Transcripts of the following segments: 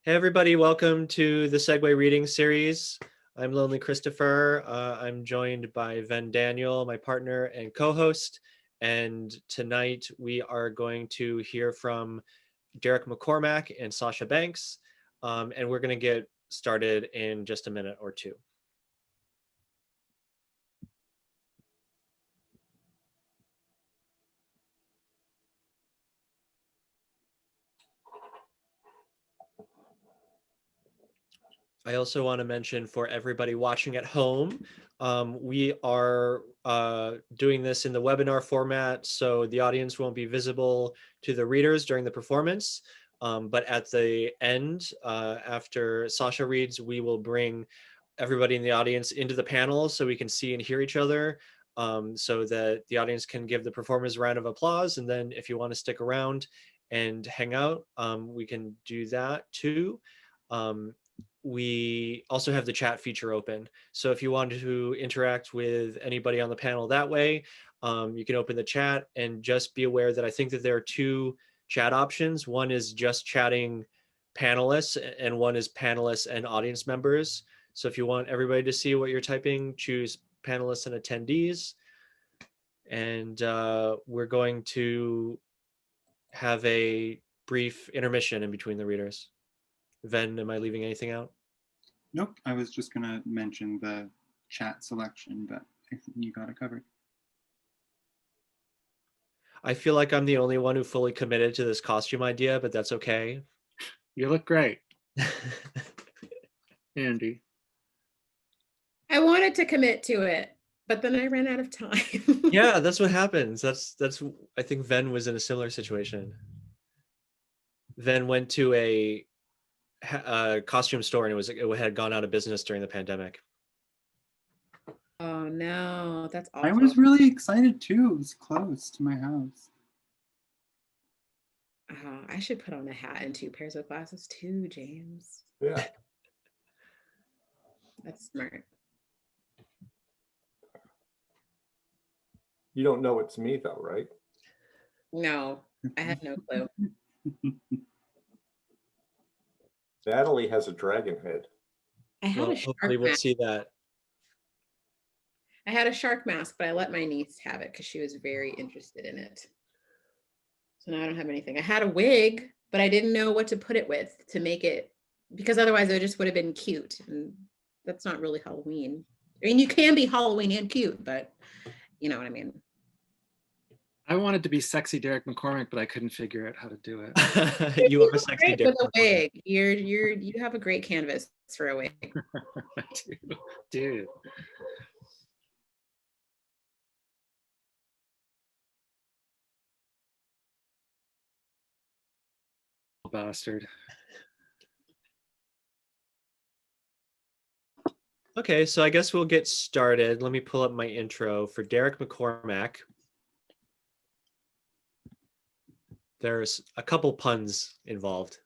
Hey everybody, welcome to the Segue Reading Series. I'm Lonely Christopher. I'm joined by Ven Daniel, my partner and co-host. And tonight we are going to hear from Derek McCormack and Sasha Banks. And we're going to get started in just a minute or two. I also want to mention for everybody watching at home, we are doing this in the webinar format, so the audience won't be visible to the readers during the performance. But at the end, after Sasha reads, we will bring everybody in the audience into the panel so we can see and hear each other, so that the audience can give the performers a round of applause. And then if you want to stick around and hang out, we can do that too. We also have the chat feature open. So if you want to interact with anybody on the panel that way, you can open the chat, and just be aware that I think that there are two chat options. One is just chatting panelists, and one is panelists and audience members. So if you want everybody to see what you're typing, choose panelists and attendees. And we're going to have a brief intermission in between the readers. Ven, am I leaving anything out? Nope, I was just going to mention the chat selection, but I think you got it covered. I feel like I'm the only one who fully committed to this costume idea, but that's okay. You look great, Andy. I wanted to commit to it, but then I ran out of time. Yeah, that's what happens. That's I think Ven was in a similar situation. Ven went to a costume store, and it had gone out of business during the pandemic. Oh no, that's awful. I was really excited too. It was close to my house. I should put on a hat and 2 pairs of glasses too, James. Yeah. That's smart. You don't know it's me though, right? No, I have no clue. Natalie has a dragon head. I had a shark hopefully we'll mask. see that. I had a shark mask, but I let my niece have it because she was very interested in it. So now I don't have anything. I had a wig, but I didn't know what to put it with to make it, because otherwise it just would have been cute. And that's not really Halloween. I mean, you can be Halloween and cute, but you know what I mean. I wanted to be sexy Derek McCormack, but I couldn't figure out how to do it. You are sexy, great Derek. With a wig. You have a great canvas for a wig. Dude. Bastard. Okay, so I guess we'll get started. Let me pull up my intro for Derek McCormack. There's a couple puns involved.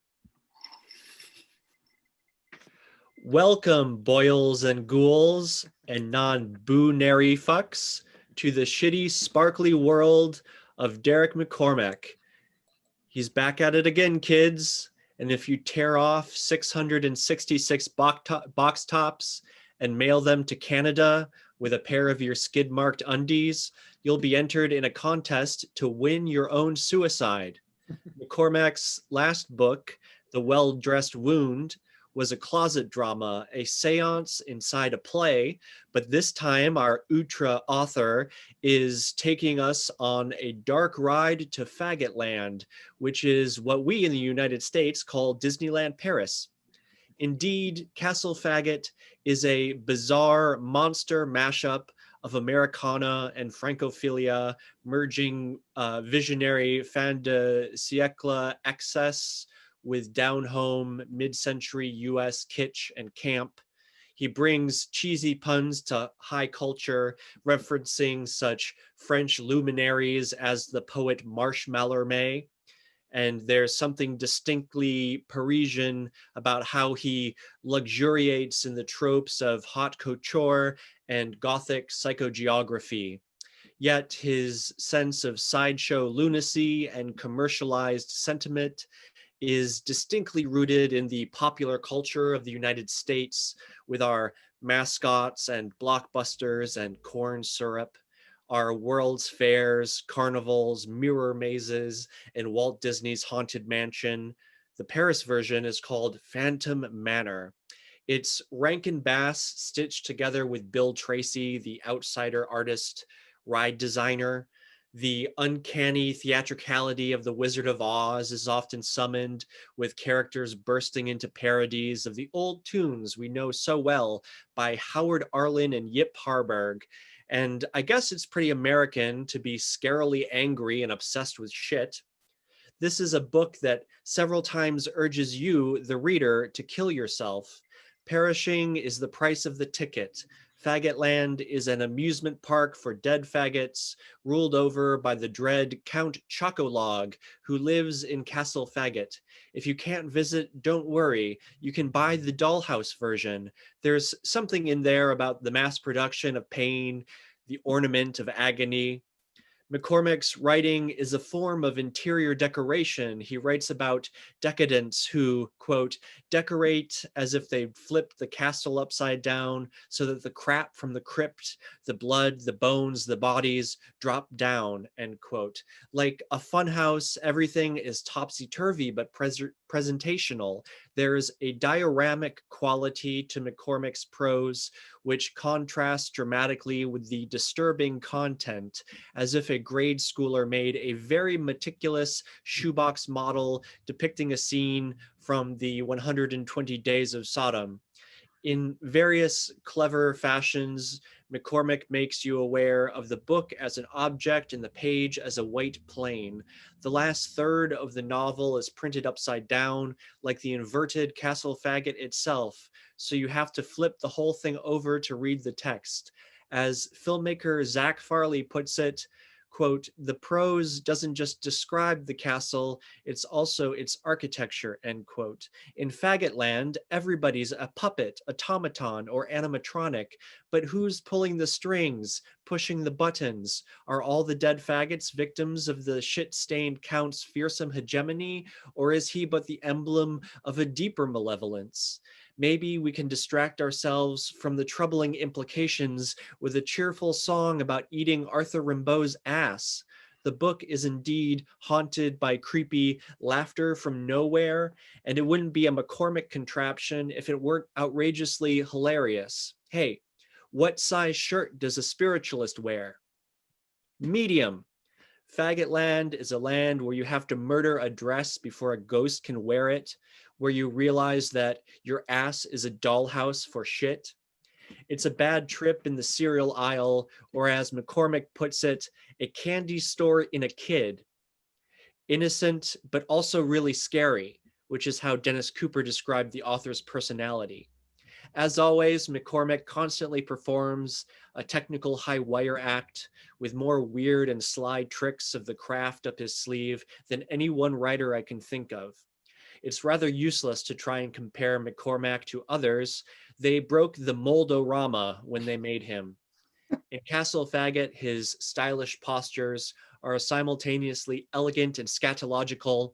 Welcome, boils and ghouls and non-boonary fucks, to the shitty, sparkly world of Derek McCormack. He's back at it again, kids. And if you tear off 666 box tops and mail them to Canada with a pair of your skid-marked undies, you'll be entered in a contest to win your own suicide. McCormack's last book, The Well-Dressed Wound, was a closet drama, a seance inside a play, but this time our Utra author is taking us on a dark ride to Faggot-land, which is what we in the United States call Disneyland Paris. Indeed, Castle Faggot is a bizarre monster mashup of Americana and Francophilia, merging visionary fin de siècle excess with down-home mid-century US kitsch and camp. He brings cheesy puns to high culture, referencing such French luminaries as the poet Marshmallow May. And there's something distinctly Parisian about how he luxuriates in the tropes of haute couture and Gothic psychogeography. Yet his sense of sideshow lunacy and commercialized sentiment is distinctly rooted in the popular culture of the United States, with our mascots and blockbusters and corn syrup, our World's Fairs, carnivals, mirror mazes, and Walt Disney's Haunted Mansion. The Paris version is called Phantom Manor. It's Rankin Bass stitched together with Bill Tracy, the outsider artist, ride designer. The uncanny theatricality of The Wizard of Oz is often summoned, with characters bursting into parodies of the old tunes we know so well by Howard Arlen and Yip Harburg. And I guess it's pretty American to be scarily angry and obsessed with shit. This is a book that several times urges you, the reader, to kill yourself. Perishing is the price of the ticket. Faggotland is an amusement park for dead faggots, ruled over by the dread Count Chocolog, who lives in Castle Faggot. If you can't visit, don't worry. You can buy the Dollhouse version. There's something in there about the mass production of pain, the ornament of agony. McCormack's writing is a form of interior decoration. He writes about decadents who, quote, decorate as if they flipped the castle upside down so that the crap from the crypt, the blood, the bones, the bodies drop down, end quote. Like a funhouse, everything is topsy-turvy but presentational. There's a dioramic quality to McCormack's prose, which contrasts dramatically with the disturbing content, as if a grade schooler made a very meticulous shoebox model depicting a scene from the 120 Days of Sodom. In various clever fashions, McCormack makes you aware of the book as an object and the page as a white plane. The last third of the novel is printed upside down, like the inverted Castle Faggot itself, so you have to flip the whole thing over to read the text. As filmmaker Zach Farley puts it, quote, the prose doesn't just describe the castle, it's also its architecture, end quote. In Faggotland, everybody's a puppet, automaton, or animatronic, but who's pulling the strings, pushing the buttons? Are all the dead faggots victims of the shit-stained Count's fearsome hegemony, or is he but the emblem of a deeper malevolence? Maybe we can distract ourselves from the troubling implications with a cheerful song about eating Arthur Rimbaud's ass. The book is indeed haunted by creepy laughter from nowhere, and it wouldn't be a McCormack contraption if it weren't outrageously hilarious. Hey, what size shirt does a spiritualist wear? Medium. Faggotland is a land where you have to murder a dress before a ghost can wear it, where you realize that your ass is a dollhouse for shit. It's a bad trip in the cereal aisle, or as McCormack puts it, a candy store in a kid. Innocent, but also really scary, which is how Dennis Cooper described the author's personality. As always, McCormack constantly performs a technical high wire act with more weird and sly tricks of the craft up his sleeve than any one writer I can think of. It's rather useless to try and compare McCormack to others. They broke the moldorama when they made him. In Castle Faggot, his stylish postures are simultaneously elegant and scatological,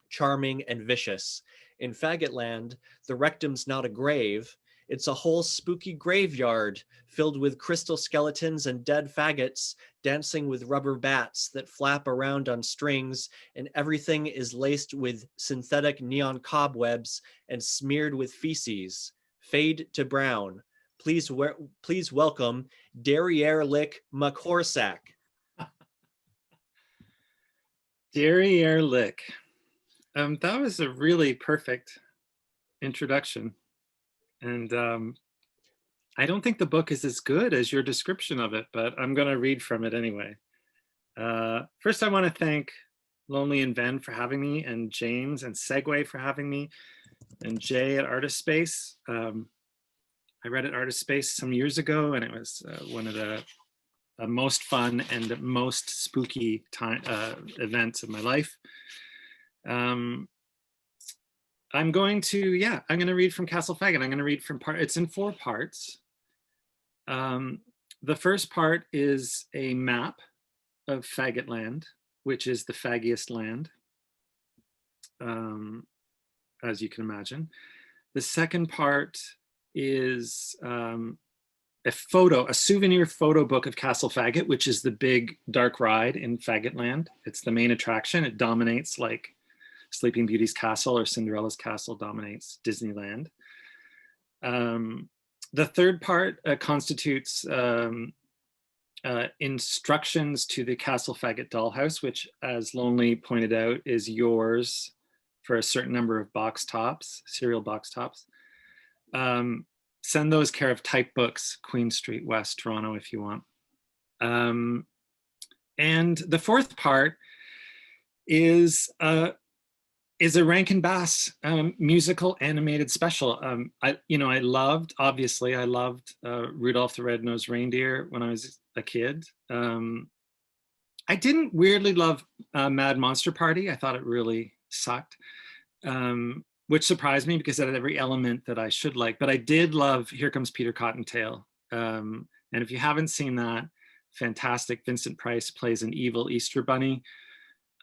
charming and vicious. In Faggotland, the rectum's not a grave, it's a whole spooky graveyard filled with crystal skeletons and dead faggots dancing with rubber bats that flap around on strings, and everything is laced with synthetic neon cobwebs and smeared with feces. Fade to brown. Please welcome Derriere Lick McCorsack. Derriere Lick. That was a really perfect introduction. And I don't think the book is as good as your description of it, but I'm going to read from it anyway. First, I want to thank Lonely and Ben for having me, and James and Segue for having me, and Jay at Artist Space. I read at Artist Space some years ago, and it was one of the most fun and most spooky events of my life. I'm going to read from Castle Faggot. I'm going to read from it's in 4 parts. The first part is a map of Faggotland, which is the faggiest land. as you can imagine. The second part is a souvenir photo book of Castle Faggot, which is the big dark ride in Faggotland. It's the main attraction. It dominates like Sleeping Beauty's castle or Cinderella's castle dominates Disneyland. The third part constitutes instructions to the Castle Faggot dollhouse, which, as Lonely pointed out, is yours for a certain number of box tops, cereal box tops. Send those care of Type Books, Queen Street West, Toronto, if you want. And the fourth part is a Rankin Bass musical animated special. I loved Rudolph the Red-Nosed Reindeer when I was a kid. I didn't weirdly love Mad Monster Party. I thought it really sucked, which surprised me because it had every element that I should like. But I did love Here Comes Peter Cottontail. And if you haven't seen that, fantastic. Vincent Price plays an evil Easter bunny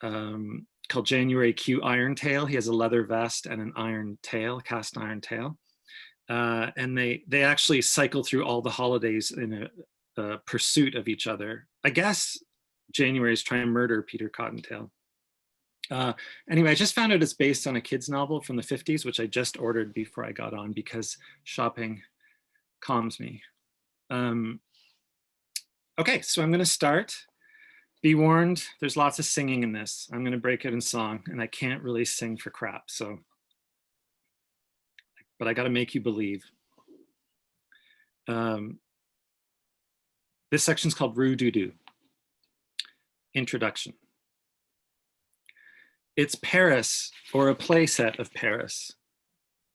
called January Q Irontail. He has a leather vest and an iron tail, cast iron tail. And they actually cycle through all the holidays in a pursuit of each other. I guess January is trying to murder Peter Cottontail. Anyway, I just found out it's based on a kid's novel from the 50s, which I just ordered before I got on because shopping calms me. Okay, so I'm going to start. Be warned, there's lots of singing in this. I'm going to break it in song, and I can't really sing for crap, but I got to make you believe. This section's called Roo-Doo-Doo. Introduction. It's Paris, or a playset of Paris.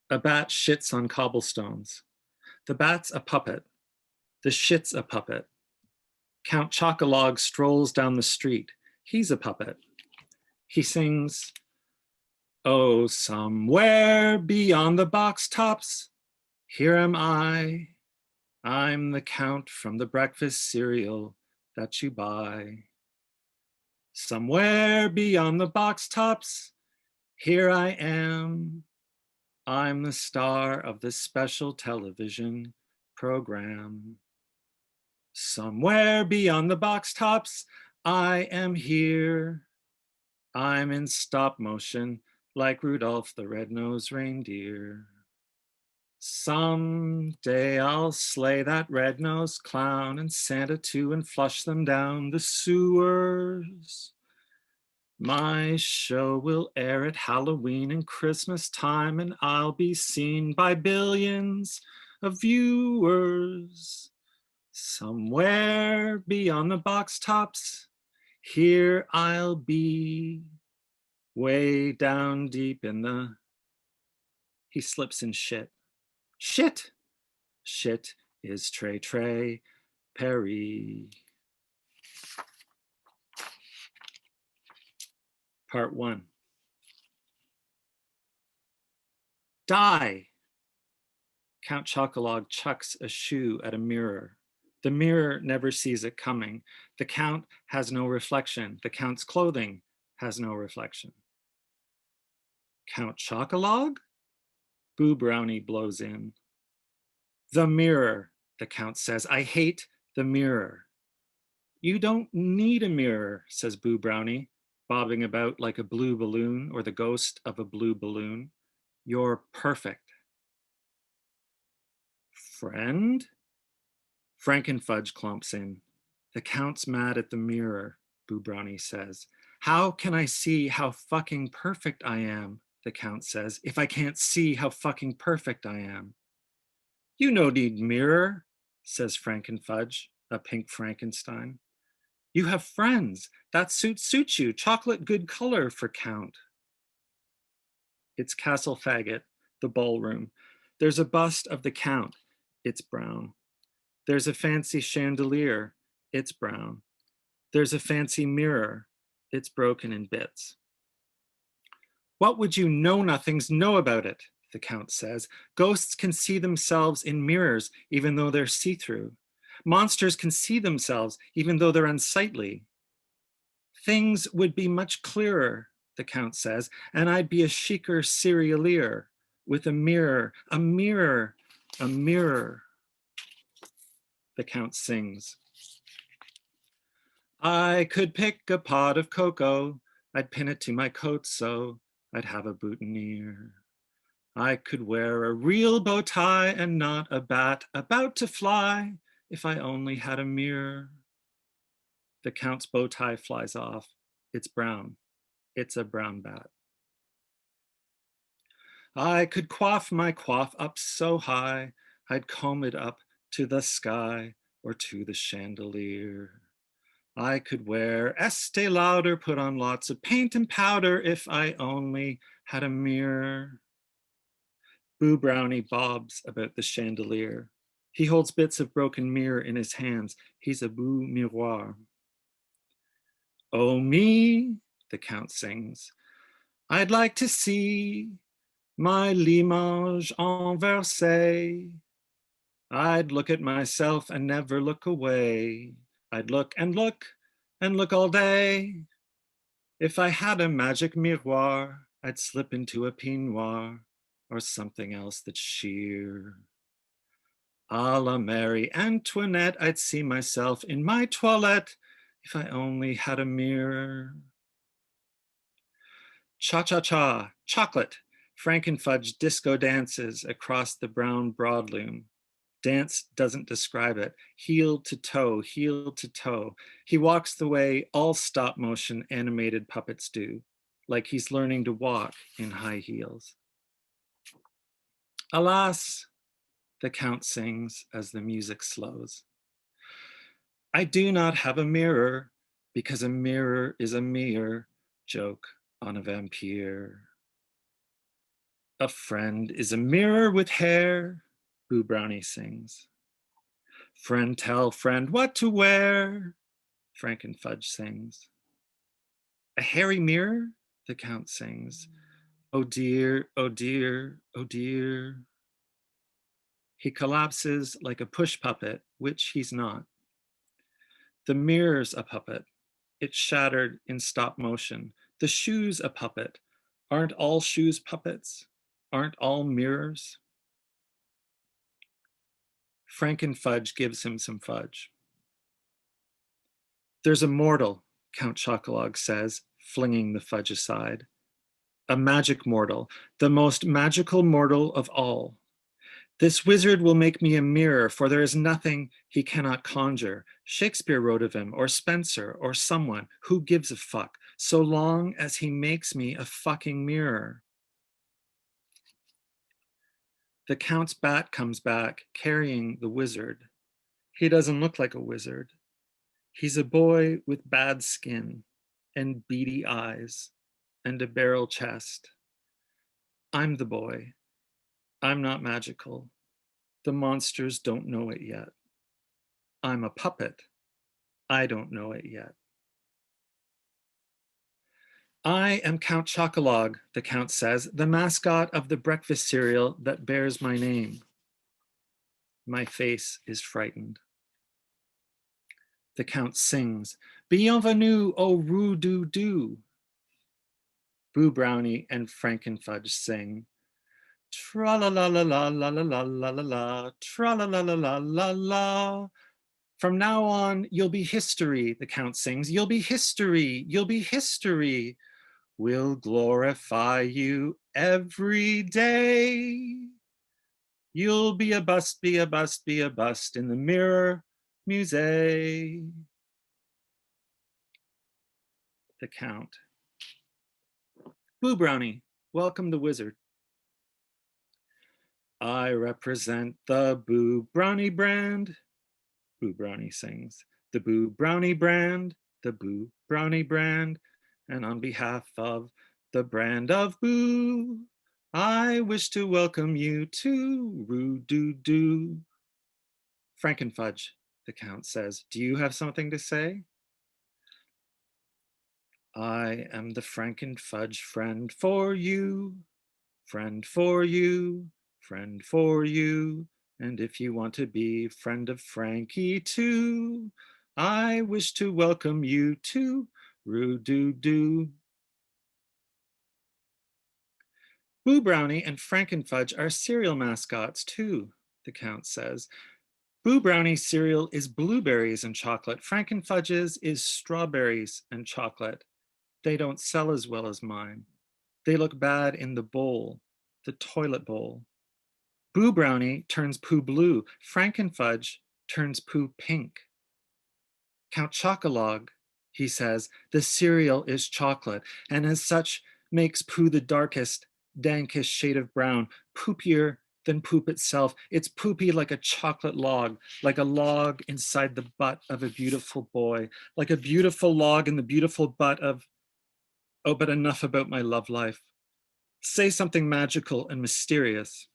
A bat shits on cobblestones. The bat's a puppet. The shit's a puppet. Count Chocolog strolls down the street. He's a puppet. He sings, "Oh, somewhere beyond the box tops, here am I. I'm the Count from the breakfast cereal that you buy. Somewhere beyond the box tops, here I am. I'm the star of this special television program. Somewhere beyond the box tops, I am here. I'm in stop motion like Rudolph the Red-Nosed Reindeer. Someday I'll slay that red-nosed clown and Santa too and flush them down the sewers. My show will air at Halloween and Christmas time, and I'll be seen by billions of viewers. Somewhere beyond the box tops, here I'll be, way down deep in the..." He slips in shit. Shit! Shit is Trey Trey Perry. Part 1. Die! Count Chocolog chucks a shoe at a mirror. The mirror never sees it coming. The Count has no reflection. The Count's clothing has no reflection. Count Chocolog? Boo Brownie blows in. The mirror, the Count says. I hate the mirror. You don't need a mirror, says Boo Brownie, bobbing about like a blue balloon or the ghost of a blue balloon. You're perfect. Friend? Frankenfudge clumps in. The Count's mad at the mirror, Boo Brownie says. How can I see how fucking perfect I am, the Count says, if I can't see how fucking perfect I am? You no need mirror, says Frankenfudge, a pink Frankenstein. You have friends. That suits you. Chocolate good color for Count. It's Castle Faggot, the ballroom. There's a bust of the Count. It's brown. There's a fancy chandelier. It's brown. There's a fancy mirror. It's broken in bits. What would you know-nothings know about it? The Count says. Ghosts can see themselves in mirrors, even though they're see-through. Monsters can see themselves, even though they're unsightly. Things would be much clearer the Count says, and I'd be a chicer cerealier with a mirror, a mirror, a mirror, the Count sings. I could pick a pod of cocoa, I'd pin it to my coat so I'd have a boutonniere. I could wear a real bow tie and not a bat about to fly if I only had a mirror. The Count's bow tie flies off. It's brown. It's a brown bat. I could quaff my coif up so high, I'd comb it up to the sky or to the chandelier. I could wear Estee Lauder, put on lots of paint and powder if I only had a mirror. Boo Brownie bobs about the chandelier. He holds bits of broken mirror in his hands. He's a beau miroir. Oh me, the Count sings, I'd like to see my Limoges en Versailles. I'd look at myself and never look away. I'd look and look and look all day. If I had a magic miroir, I'd slip into a peignoir or something else that's sheer. A la Marie Antoinette, I'd see myself in my toilette if I only had a mirror. Cha-cha-cha, chocolate, Frankenfudge disco dances across the brown broadloom. Dance doesn't describe it, heel to toe, heel to toe. He walks the way all stop motion animated puppets do, like he's learning to walk in high heels. Alas, the Count sings as the music slows. I do not have a mirror because a mirror is a mere joke on a vampire. A friend is a mirror with hair, Boo Brownie sings. Friend tell friend what to wear, Frankenfudge sings. A hairy mirror, the Count sings. Oh dear, oh dear, oh dear. He collapses like a push puppet, which he's not. The mirror's a puppet. It's shattered in stop motion. The shoe's a puppet. Aren't all shoes puppets? Aren't all mirrors? Frankenfudge gives him some fudge. There's a mortal, Count Chocolog says, flinging the fudge aside. A magic mortal, the most magical mortal of all. This wizard will make me a mirror, for there is nothing he cannot conjure. Shakespeare wrote of him, or Spencer, or someone. Who gives a fuck, so long as he makes me a fucking mirror? The Count's bat comes back, carrying the wizard. He doesn't look like a wizard. He's a boy with bad skin and beady eyes and a barrel chest. I'm the boy. I'm not magical. The monsters don't know it yet. I'm a puppet. I don't know it yet. I am Count Chocolog, the Count says, the mascot of the breakfast cereal that bears my name. My face is frightened. The Count sings, Bienvenue au Rue du Doo. Boo Brownie and Frankenfudge sing, tra-la-la-la-la-la-la-la-la-la, tra-la-la-la-la-la-la. From now on, you'll be history, the Count sings. You'll be history, you'll be history. We'll glorify you every day. You'll be a bust, be a bust, be a bust in the Mirror Musée. The Count. Boo Brownie, welcome the wizard. I represent the Boo Brownie brand. Boo Brownie sings. The Boo Brownie brand, the Boo Brownie brand. And on behalf of the brand of Boo, I wish to welcome you to Roo Doo Doo. Frankenfudge, the Count says, do you have something to say? I am the Frankenfudge friend for you, friend for you, friend for you. And if you want to be friend of Frankie too, I wish to welcome you to Roo Doo Doo. Boo Brownie and Frankenfudge are cereal mascots too, the Count says. Boo Brownie's cereal is blueberries and chocolate. Frankenfudge's is strawberries and chocolate. They don't sell as well as mine. They look bad in the bowl, the toilet bowl. Boo Brownie turns poo blue. Frankenfudge turns poo pink. Count Chocolog, he says, the cereal is chocolate, and as such makes poo the darkest, dankest shade of brown, poopier than poop itself. It's poopy like a chocolate log, like a log inside the butt of a beautiful boy, like a beautiful log in the beautiful butt of, oh, but enough about my love life. Say something magical and mysterious.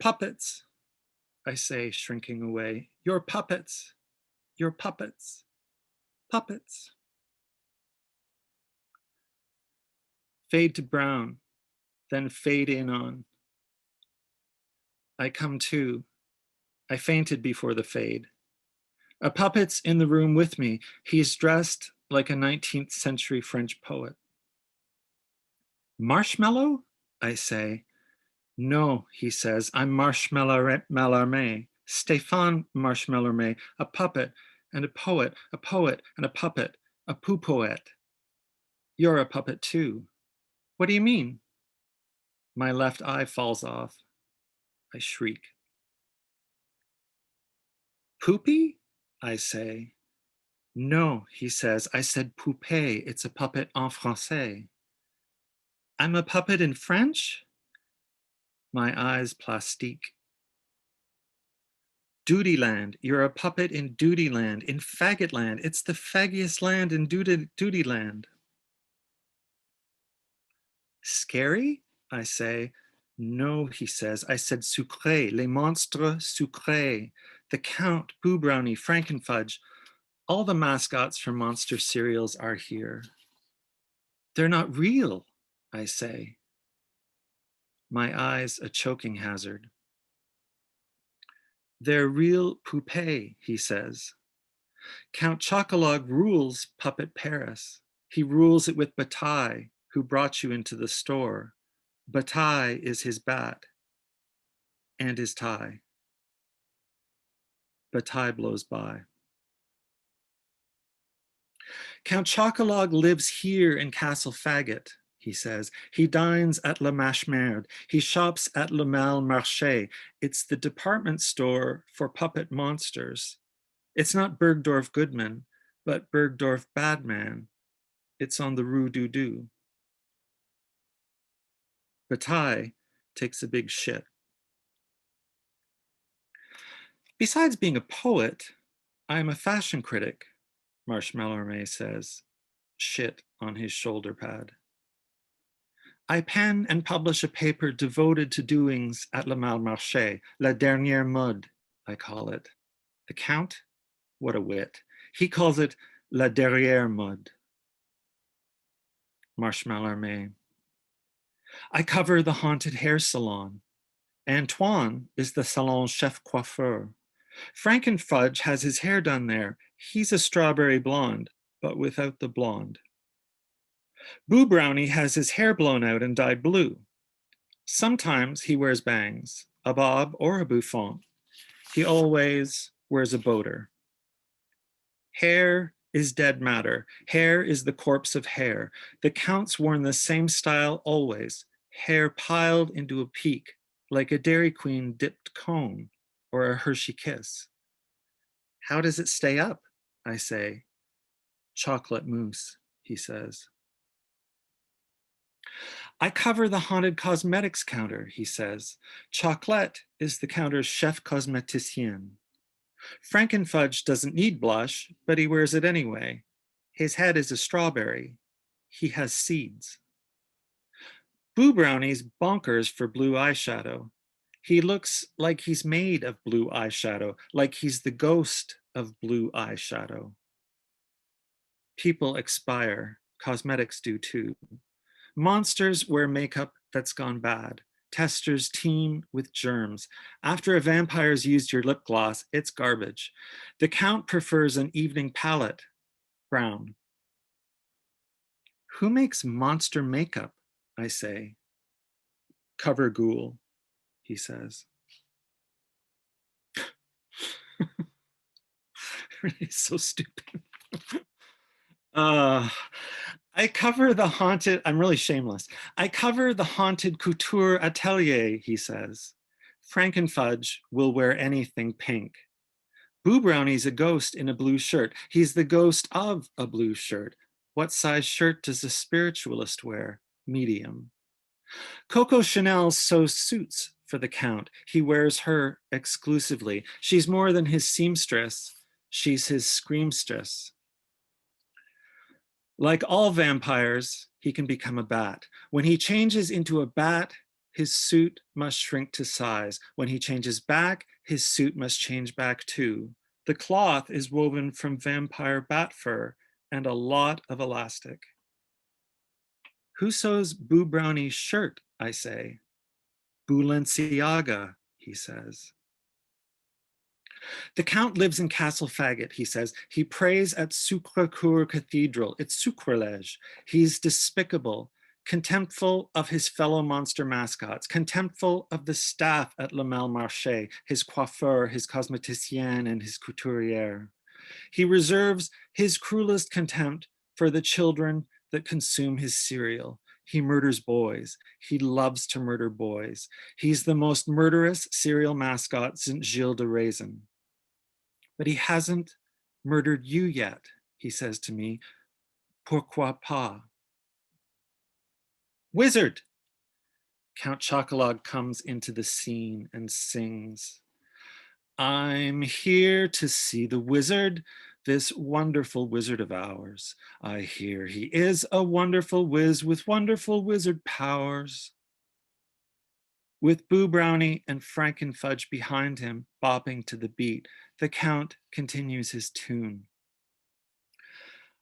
Puppets, I say, shrinking away. Your puppets, your puppets, puppets. Fade to brown, then fade in on. I come to. I fainted before the fade. A puppet's in the room with me. He's dressed like a 19th century French poet. Marshmallow? I say. No, he says, I'm Marshmallow Mallarmé, Stéphane Marshmallarmé, a puppet and a poet and a puppet, a poo poet. You're a puppet too. What do you mean? My left eye falls off. I shriek. Poopy? I say. No, he says, I said poupée. It's a puppet en français. I'm a puppet in French? My eyes plastique. Dutyland, you're a puppet in Dutyland, in Faggotland. It's the faggiest land in Dutyland. Scary? I say. No, he says. I said sucré, les monstres sucrés. The Count, Boo Brownie, Frankenfudge. All the mascots for monster cereals are here. They're not real, I say. My eyes a choking hazard. They're real poupée, he says. Count Chocolog rules Puppet Paris. He rules it with Bataille, who brought you into the store. Bataille is his bat and his tie. Bataille blows by. Count Chocolog lives here in Castle Faggot, he says. He dines at La Machemerde. He shops at Le Mal Marché. It's the department store for puppet monsters. It's not Bergdorf Goodman, but Bergdorf Badman. It's on the Rue du Doux. Bataille takes a big shit. Besides being a poet, I am a fashion critic, Marshmallow says, shit on his shoulder pad. I pen and publish a paper devoted to doings at Le Mal Marché, La Dernière Mode, I call it. The Count? What a wit. He calls it La Derrière Mode. Marshmallow. I cover the haunted hair salon. Antoine is the salon chef coiffeur. Frankenfudge has his hair done there. He's a strawberry blonde, but without the blonde. Boo Brownie has his hair blown out and dyed blue. Sometimes he wears bangs, a bob or a bouffant. He always wears a boater. Hair is dead matter. Hair is the corpse of hair. The Count's worn the same style always, hair piled into a peak, like a Dairy Queen dipped cone or a Hershey kiss. How does it stay up? I say. Chocolate mousse, he says. I cover the haunted cosmetics counter, he says. Chocolate is the counter's chef cosmeticien. Frankenfudge doesn't need blush, but he wears it anyway. His head is a strawberry. He has seeds. Boo Brownie's bonkers for blue eyeshadow. He looks like he's made of blue eyeshadow, like he's the ghost of blue eyeshadow. People expire. Cosmetics do too. Monsters wear makeup that's gone bad. Testers teem with germs. After a vampire's used your lip gloss, it's garbage. The Count prefers an evening palette, brown. Who makes monster makeup? I say. Cover ghoul, he says. It's so stupid. I cover the haunted, I'm really shameless. I cover the haunted couture atelier, he says. Frankenfudge will wear anything pink. Boo Brownie's a ghost in a blue shirt. He's the ghost of a blue shirt. What size shirt does a spiritualist wear? Medium. Coco Chanel sews suits for the Count. He wears her exclusively. She's more than his seamstress. She's his screamstress. Like all vampires, he can become a bat. When he changes into a bat, his suit must shrink to size. When he changes back, his suit must change back too. The cloth is woven from vampire bat fur and a lot of elastic. Who sews Boo Brownie's shirt, I say. Balenciaga, he says. The Count lives in Castle Faggot, he says. He prays at Sucrecoeur Cathedral. It's sacrilege. He's despicable, contemptful of his fellow monster mascots, contemptful of the staff at Le Mal Marché, his coiffeur, his cosméticienne, and his couturière. He reserves his cruelest contempt for the children that consume his cereal. He murders boys. He loves to murder boys. He's the most murderous cereal mascot since Gilles de Raisin. But he hasn't murdered you yet, he says to me. Pourquoi pas? Wizard! Count Chocolat comes into the scene and sings. I'm here to see the wizard, this wonderful wizard of ours. I hear he is a wonderful whiz with wonderful wizard powers. With Boo Brownie and Frankenfudge behind him, bopping to the beat, the Count continues his tune.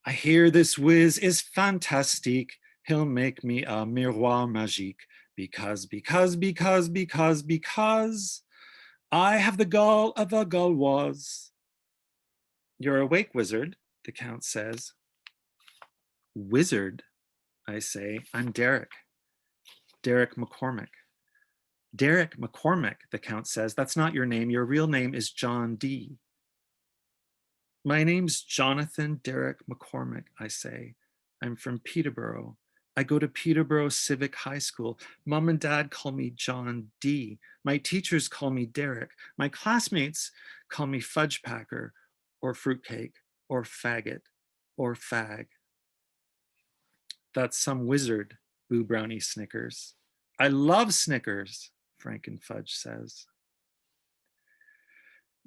I hear this whiz is fantastique. He'll make me a miroir magique. Because I have the gall of a Gauloise. You're awake, wizard, the Count says. Wizard, I say. I'm Derek McCormack. Derek McCormack, the Count says. That's not your name. Your real name is John D. My name's Jonathan Derek McCormack, I say. I'm from Peterborough. I go to Peterborough Civic High School. Mom and Dad call me John D. My teachers call me Derek. My classmates call me Fudge Packer, or Fruitcake, or Faggot, or Fag. That's some wizard, Boo Brownie snickers. I love Snickers, Frankenfudge says.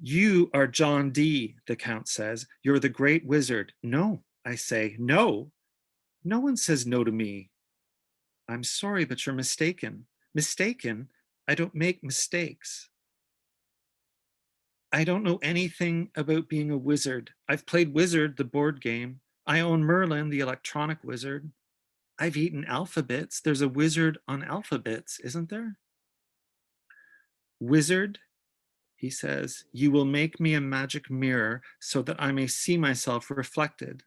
You are John D, the Count says. You're the great wizard. No, I say, no. No one says no to me. I'm sorry, but you're mistaken. Mistaken? I don't make mistakes. I don't know anything about being a wizard. I've played Wizard, the board game. I own Merlin, the electronic wizard. I've eaten alphabets. There's a wizard on alphabets, isn't there? Wizard, he says, you will make me a magic mirror so that I may see myself reflected.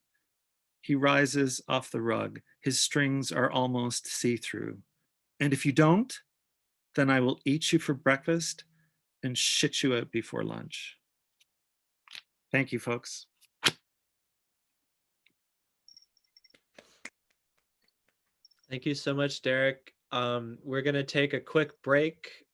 He rises off the rug. His strings are almost see-through. And if you don't, then I will eat you for breakfast and shit you out before lunch. Thank you, folks. Thank you so much, Derek. We're going to take a quick break.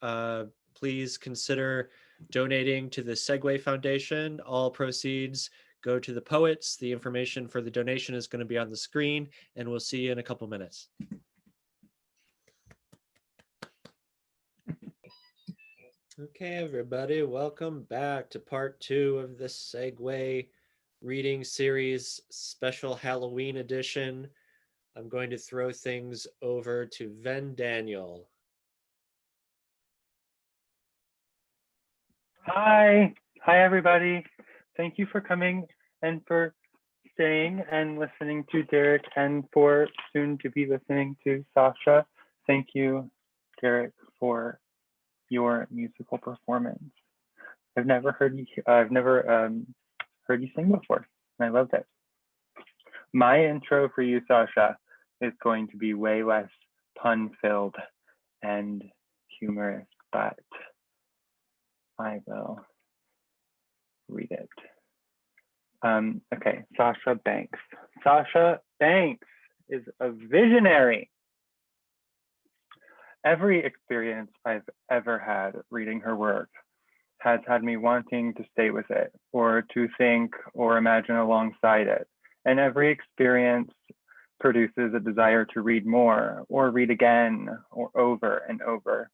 Please consider donating to the Segue Foundation. All proceeds go to the poets. The information for the donation is going to be on the screen, and we'll see you in a couple minutes. Okay, everybody, welcome back to part 2 of the Segue Reading Series special Halloween edition. I'm going to throw things over to Venn Daniel. Hi everybody. Thank you for coming and for staying and listening to Derek, and for soon to be listening to Sasha. Thank you, Derek, for your musical performance. I've never heard you sing before, and I loved it. My intro for you, Sasha, is going to be way less pun-filled and humorous, but I will read it. Okay, Sasha Banks. Sasha Banks is a visionary. Every experience I've ever had reading her work has had me wanting to stay with it, or to think or imagine alongside it. And every experience produces a desire to read more, or read again, or over and over.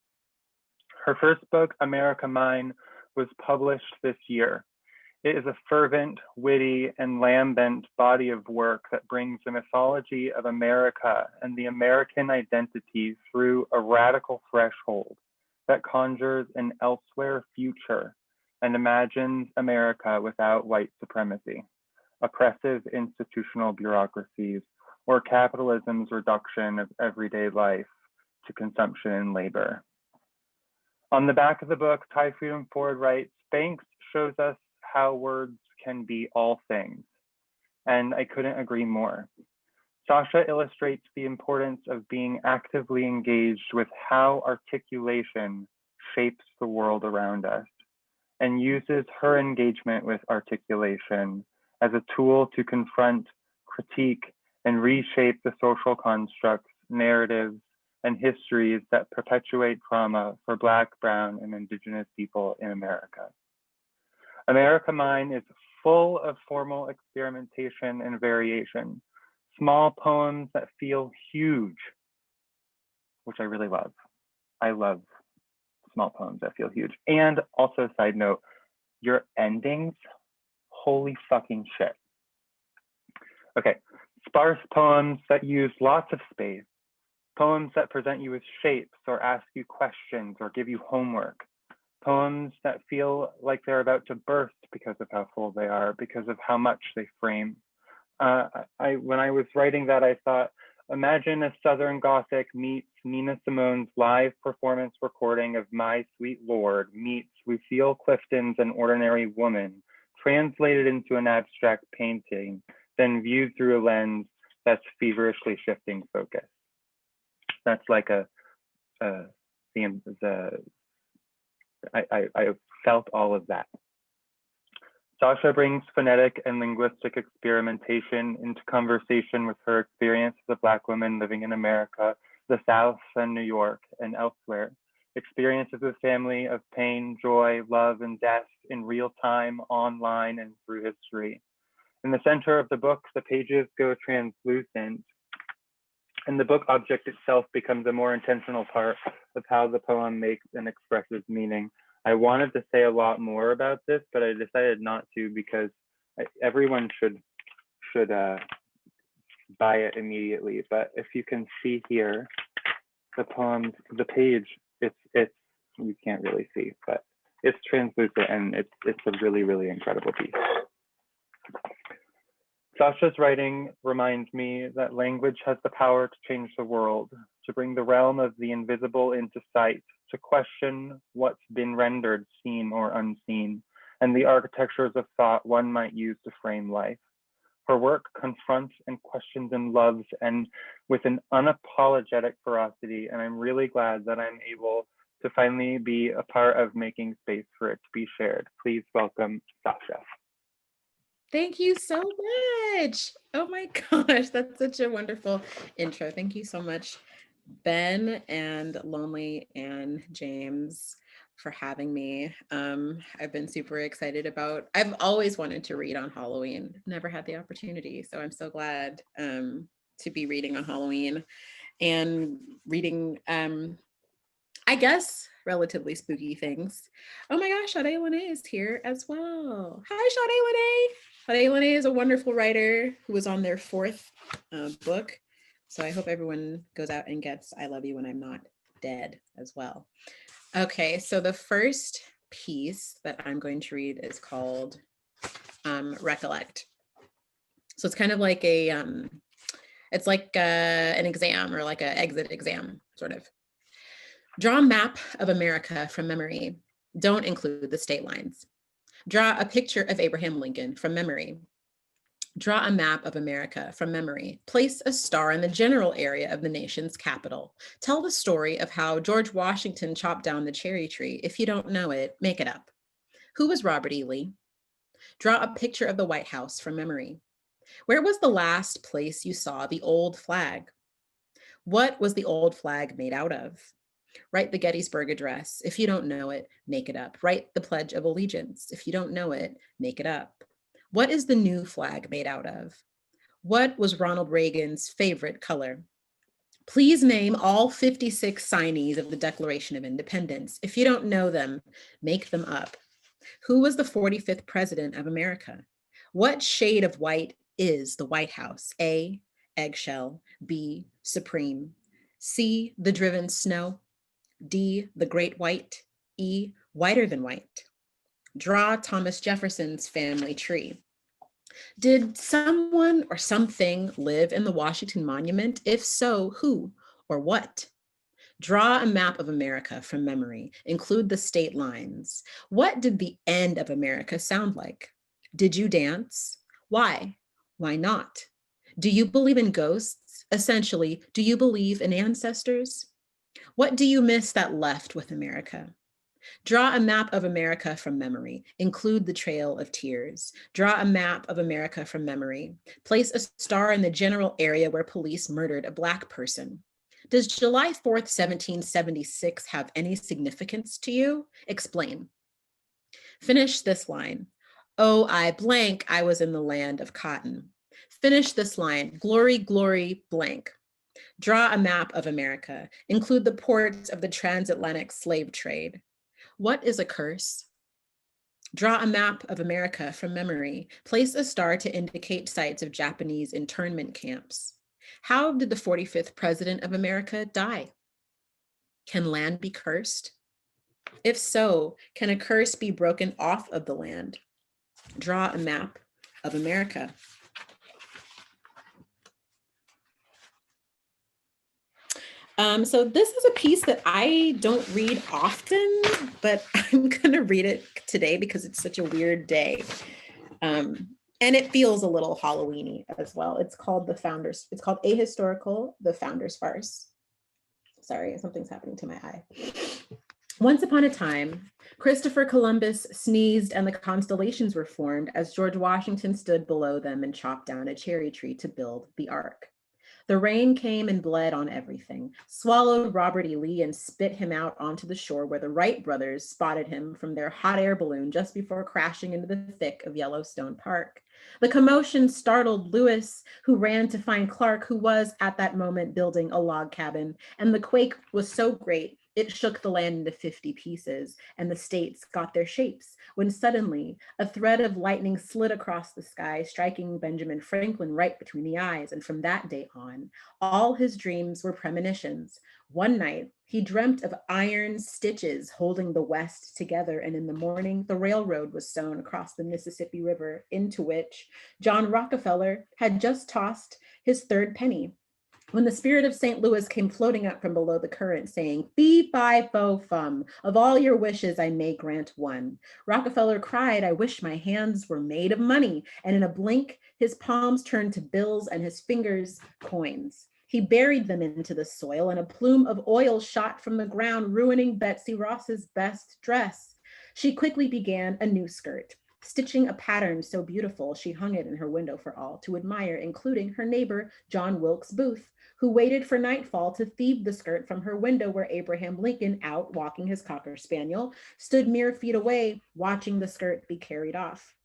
Her first book, America Mine, was published this year. It is a fervent, witty, and lambent body of work that brings the mythology of America and the American identity through a radical threshold that conjures an elsewhere future and imagines America without white supremacy, oppressive institutional bureaucracies, or capitalism's reduction of everyday life to consumption and labor. On the back of the book, Ty Freedom Ford writes, Banks shows us how words can be all things, and I couldn't agree more. Sasha illustrates the importance of being actively engaged with how articulation shapes the world around us, and uses her engagement with articulation as a tool to confront, critique, and reshape the social constructs, narratives, and histories that perpetuate trauma for Black, Brown, and Indigenous people in America. America Mine is full of formal experimentation and variation, small poems that feel huge, which I really love. I love small poems that feel huge. And also, side note, your endings, holy fucking shit. Okay, sparse poems that use lots of space, poems that present you with shapes or ask you questions or give you homework, poems that feel like they're about to burst because of how full they are, because of how much they frame. When I was writing that, I thought, imagine if Southern Gothic meets Nina Simone's live performance recording of My Sweet Lord meets Lucille Clifton's An Ordinary Woman, translated into an abstract painting, then viewed through a lens that's feverishly shifting focus. That's like I felt all of that. Sasha brings phonetic and linguistic experimentation into conversation with her experience as a Black woman living in America, the South, and New York, and elsewhere. Experiences with family of pain, joy, love, and death in real time, online, and through history. In the center of the book, the pages go translucent, and the book object itself becomes a more intentional part of how the poem makes and expresses meaning. I wanted to say a lot more about this, but I decided not to because everyone should buy it immediately. But if you can see here, the poem, the page, it's you can't really see, but it's translucent and it's a really, really incredible piece. Sasha's writing reminds me that language has the power to change the world, to bring the realm of the invisible into sight, to question what's been rendered seen or unseen, and the architectures of thought one might use to frame life. Her work confronts and questions and loves, and with an unapologetic ferocity, and I'm really glad that I'm able to finally be a part of making space for it to be shared. Please welcome Sasha. Thank you so much. Oh my gosh, that's such a wonderful intro. Thank you so much, Ben and Lonely and James, for having me. I've been super excited I've always wanted to read on Halloween, never had the opportunity. So I'm so glad to be reading on Halloween and reading, I guess, relatively spooky things. Oh my gosh, Sade Lene is here as well. Hi, Sade Lene. Sade Lene is a wonderful writer who was on their 4th book. So I hope everyone goes out and gets I Love You When I'm Not Dead as well. Okay, so the first piece that I'm going to read is called Recollect. So it's kind of like it's like an exam or like an exit exam, sort of. Draw a map of America from memory. Don't include the state lines. Draw a picture of Abraham Lincoln from memory. Draw a map of America from memory. Place a star in the general area of the nation's capital. Tell the story of how George Washington chopped down the cherry tree. If you don't know it, make it up. Who was Robert E. Lee? Draw a picture of the White House from memory. Where was the last place you saw the old flag? What was the old flag made out of? Write the Gettysburg Address. If you don't know it, make it up. Write the Pledge of Allegiance. If you don't know it, make it up. What is the new flag made out of? What was Ronald Reagan's favorite color? Please name all 56 signees of the Declaration of Independence. If you don't know them, make them up. Who was the 45th president of America? What shade of white is the White House? A, eggshell. B, supreme. C, the driven snow. D, the great white. E, whiter than white. Draw Thomas Jefferson's family tree. Did someone or something live in the Washington Monument? If so, who or what? Draw a map of America from memory. Include the state lines. What did the end of America sound like? Did you dance? Why? Why not? Do you believe in ghosts? Essentially, do you believe in ancestors? What do you miss that left with America? Draw a map of America from memory. Include the Trail of Tears. Draw a map of America from memory. Place a star in the general area where police murdered a Black person. Does July 4th, 1776 have any significance to you? Explain. Finish this line. Oh, I blank, I was in the land of cotton. Finish this line. Glory, glory, blank. Draw a map of America. Include the ports of the transatlantic slave trade. What is a curse? Draw a map of America from memory. Place a star to indicate sites of Japanese internment camps. How did the 45th president of America die? Can land be cursed? If so, can a curse be broken off of the land? Draw a map of America. So this is a piece that I don't read often, but I'm gonna read it today because it's such a weird day. And it feels a little Halloween-y as well. It's called Ahistorical, The Founder's Farce. Sorry, something's happening to my eye. Once upon a time, Christopher Columbus sneezed and the constellations were formed as George Washington stood below them and chopped down a cherry tree to build the ark. The rain came and bled on everything, swallowed Robert E. Lee and spit him out onto the shore where the Wright brothers spotted him from their hot air balloon just before crashing into the thick of Yellowstone Park. The commotion startled Lewis, who ran to find Clark, who was at that moment building a log cabin, and the quake was so great it shook the land into 50 pieces, and the states got their shapes, when suddenly a thread of lightning slid across the sky, striking Benjamin Franklin right between the eyes. And from that day on, all his dreams were premonitions. One night, he dreamt of iron stitches holding the West together, and in the morning, the railroad was sewn across the Mississippi River, into which John Rockefeller had just tossed his third penny. When the spirit of St. Louis came floating up from below the current, saying, "Fee, fi, fo, fum, of all your wishes I may grant one," Rockefeller cried, "I wish my hands were made of money." And in a blink, his palms turned to bills and his fingers coins. He buried them into the soil, and a plume of oil shot from the ground, ruining Betsy Ross's best dress. She quickly began a new skirt, stitching a pattern so beautiful she hung it in her window for all to admire, including her neighbor, John Wilkes Booth, who waited for nightfall to thieve the skirt from her window, where Abraham Lincoln, out walking his Cocker Spaniel, stood mere feet away, watching the skirt be carried off.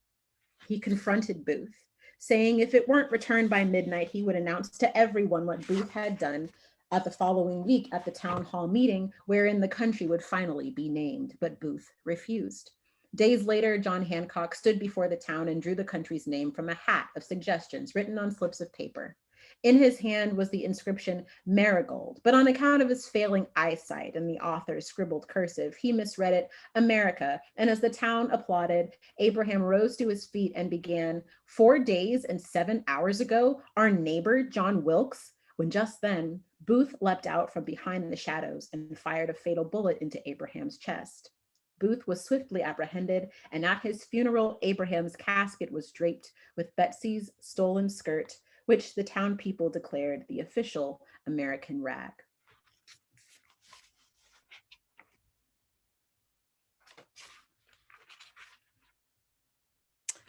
He confronted Booth, saying if it weren't returned by midnight, he would announce to everyone what Booth had done at the following week at the town hall meeting, wherein the country would finally be named, but Booth refused. Days later, John Hancock stood before the town and drew the country's name from a hat of suggestions written on slips of paper. In his hand was the inscription Marigold, but on account of his failing eyesight and the author's scribbled cursive, he misread it America. And as the town applauded, Abraham rose to his feet and began, 4 days and 7 hours ago, our neighbor, John Wilkes, when just then, Booth leapt out from behind the shadows and fired a fatal bullet into Abraham's chest. Booth was swiftly apprehended, and at his funeral, Abraham's casket was draped with Betsy's stolen skirt, which the town people declared the official American rag.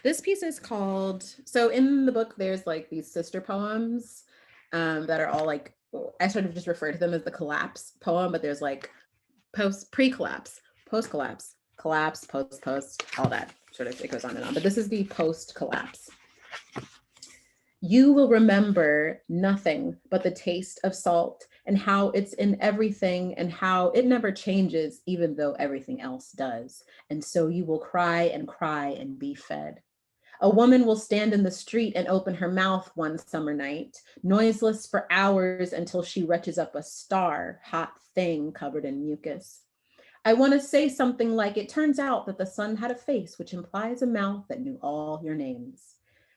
This piece is called, so in the book, there's like these sister poems that are all like, I sort of just refer to them as the collapse poem, but there's like pre-collapse, post-collapse, collapse, post, all that sort of, it goes on and on. But this is the post-collapse. You will remember nothing but the taste of salt and how it's in everything and how it never changes, even though everything else does. And so you will cry and be fed. A woman will stand in the street and open her mouth one summer night, noiseless for hours until she retches up a hot thing covered in mucus. I want to say something like, it turns out that the sun had a face, which implies a mouth that knew all your names.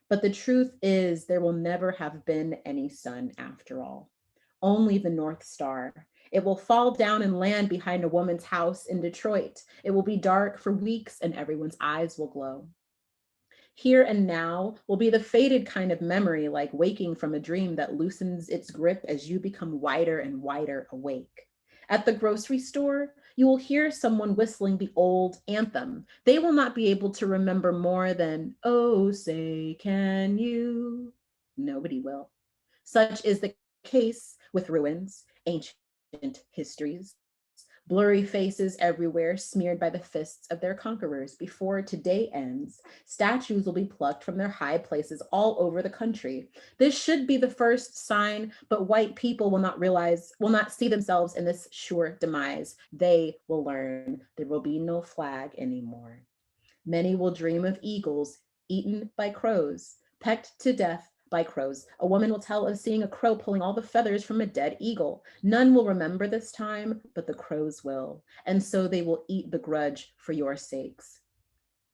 But the truth is there will never have been any sun after all. Only the North Star. It will fall down and land behind a woman's house in Detroit. It will be dark for weeks and everyone's eyes will glow. Here and now will be the faded kind of memory, like waking from a dream that loosens its grip as you become wider and wider awake. At the grocery store, you will hear someone whistling the old anthem. They will not be able to remember more than, oh, say, can you? Nobody will. Such is the case with ruins, ancient histories, blurry faces everywhere smeared by the fists of their conquerors. Before today ends, statues will be plucked from their high places all over the country. This should be the first sign, but white people will not see themselves in this sure demise. They will learn there will be no flag anymore. Many will dream of eagles eaten by crows, pecked to death by crows. A woman will tell of seeing a crow pulling all the feathers from a dead eagle. None will remember this time, but the crows will. And so they will eat the grudge for your sakes.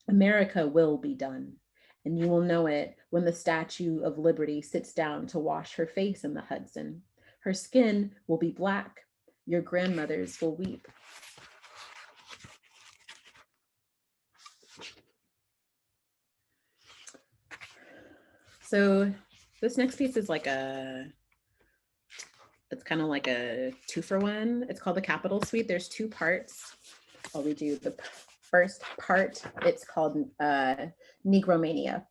America will be done. And you will know it when the Statue of Liberty sits down to wash her face in the Hudson. Her skin will be black. Your grandmothers will weep. So this next piece is like it's kind of like a 2-for-1. It's called the Capitol Suite. There's 2 parts. I'll read you the first part. It's called Negromania.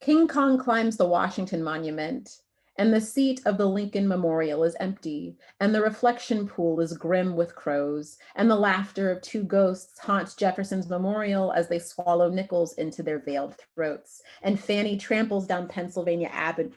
King Kong climbs the Washington Monument, and the seat of the Lincoln Memorial is empty, and the reflection pool is grim with crows, and the laughter of 2 ghosts haunts Jefferson's memorial as they swallow nickels into their veiled throats, and Fanny tramples down Pennsylvania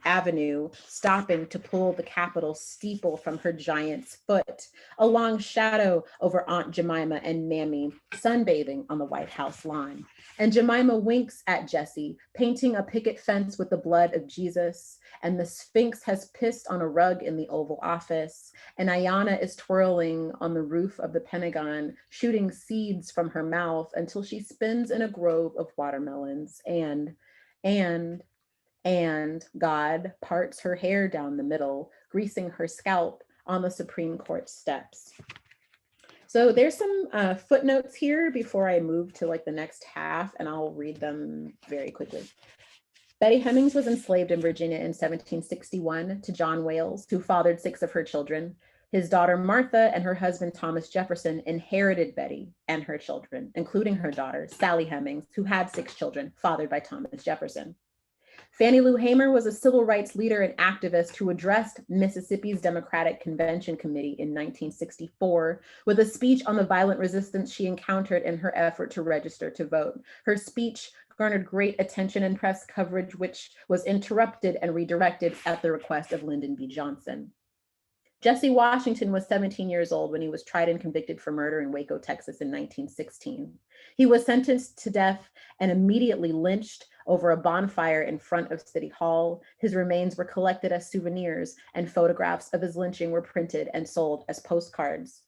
Avenue, stopping to pull the Capitol steeple from her giant's foot, a long shadow over Aunt Jemima and Mammy, sunbathing on the White House lawn. And Jemima winks at Jessie, painting a picket fence with the blood of Jesus, and the Sphinx has pissed on a rug in the Oval Office, and Ayanna is twirling on the roof of the Pentagon, shooting seeds from her mouth until she spins in a grove of watermelons, and God parts her hair down the middle, greasing her scalp on the Supreme Court steps. So there's some footnotes here before I move to like the next half, and I'll read them very quickly. Betty Hemmings was enslaved in Virginia in 1761 to John Wales, who fathered 6 of her children. His daughter Martha and her husband Thomas Jefferson inherited Betty and her children, including her daughter Sally Hemmings, who had 6 children fathered by Thomas Jefferson. Fannie Lou Hamer was a civil rights leader and activist who addressed Mississippi's Democratic Convention Committee in 1964 with a speech on the violent resistance she encountered in her effort to register to vote. Her speech garnered great attention and press coverage, which was interrupted and redirected at the request of Lyndon B. Johnson. Jesse Washington was 17 years old when he was tried and convicted for murder in Waco, Texas in 1916. He was sentenced to death and immediately lynched over a bonfire in front of City Hall. His remains were collected as souvenirs, and photographs of his lynching were printed and sold as postcards.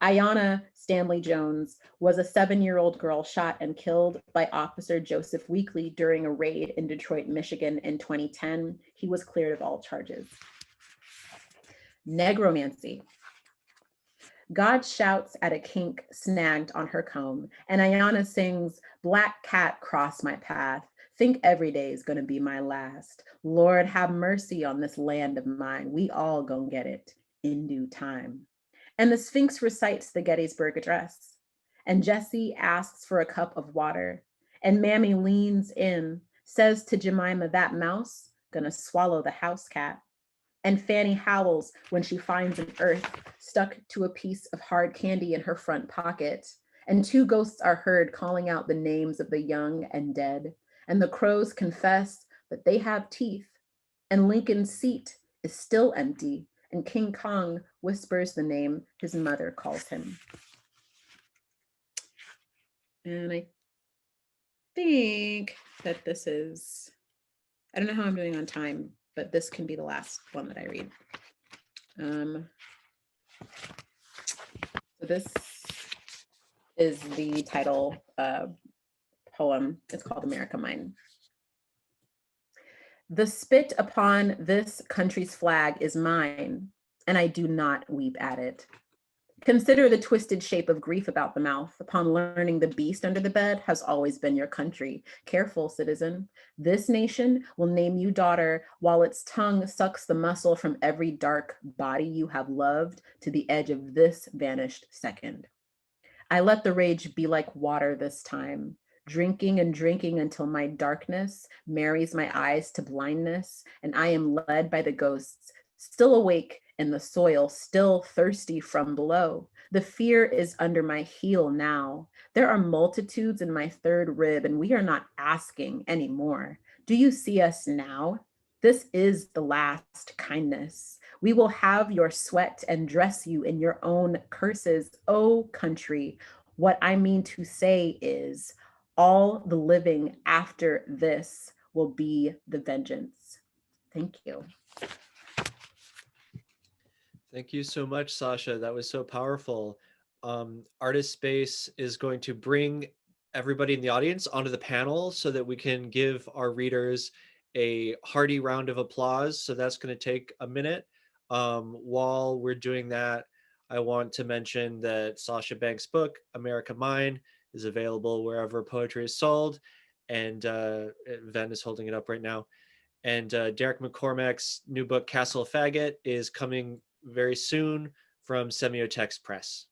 Ayanna Stanley Jones was a 7-year-old girl shot and killed by Officer Joseph Weekly during a raid in Detroit, Michigan in 2010. He was cleared of all charges. Negromancy. God shouts at a kink snagged on her comb, and Ayana sings, "Black cat cross my path. Think every day is gonna be my last. Lord, have mercy on this land of mine. We all gonna get it in due time." And the Sphinx recites the Gettysburg Address. And Jesse asks for a cup of water. And Mammy leans in, says to Jemima, "That mouse gonna swallow the house cat." And Fanny howls when she finds an earth stuck to a piece of hard candy in her front pocket. And two ghosts are heard calling out the names of the young and dead. And the crows confess that they have teeth. And Lincoln's seat is still empty. And King Kong whispers the name his mother calls him. And I think that this is, I don't know how I'm doing on time, but this can be the last one that I read. So this is the title poem. It's called America Mine. The spit upon this country's flag is mine, and I do not weep at it. Consider the twisted shape of grief about the mouth upon learning the beast under the bed has always been your country. Careful, citizen. This nation will name you daughter while its tongue sucks the muscle from every dark body you have loved to the edge of this vanished second. I let the rage be like water this time, drinking and drinking until my darkness marries my eyes to blindness, and I am led by the ghosts, still awake in the soil, still thirsty from below. The fear is under my heel now. There are multitudes in my third rib, and we are not asking anymore. Do you see us now? This is the last kindness. We will have your sweat and dress you in your own curses, O country. What I mean to say is, all the living after this will be the vengeance. Thank you. Thank you so much, Sasha. That was so powerful. Artist Space is going to bring everybody in the audience onto the panel so that we can give our readers a hearty round of applause. So that's going to take a minute. While we're doing that, I want to mention that Sasha Banks' book, America Mine, is available wherever poetry is sold. And Ven is holding it up right now. And Derek McCormack's new book, Castle Faggot, is coming very soon from Semiotext Press.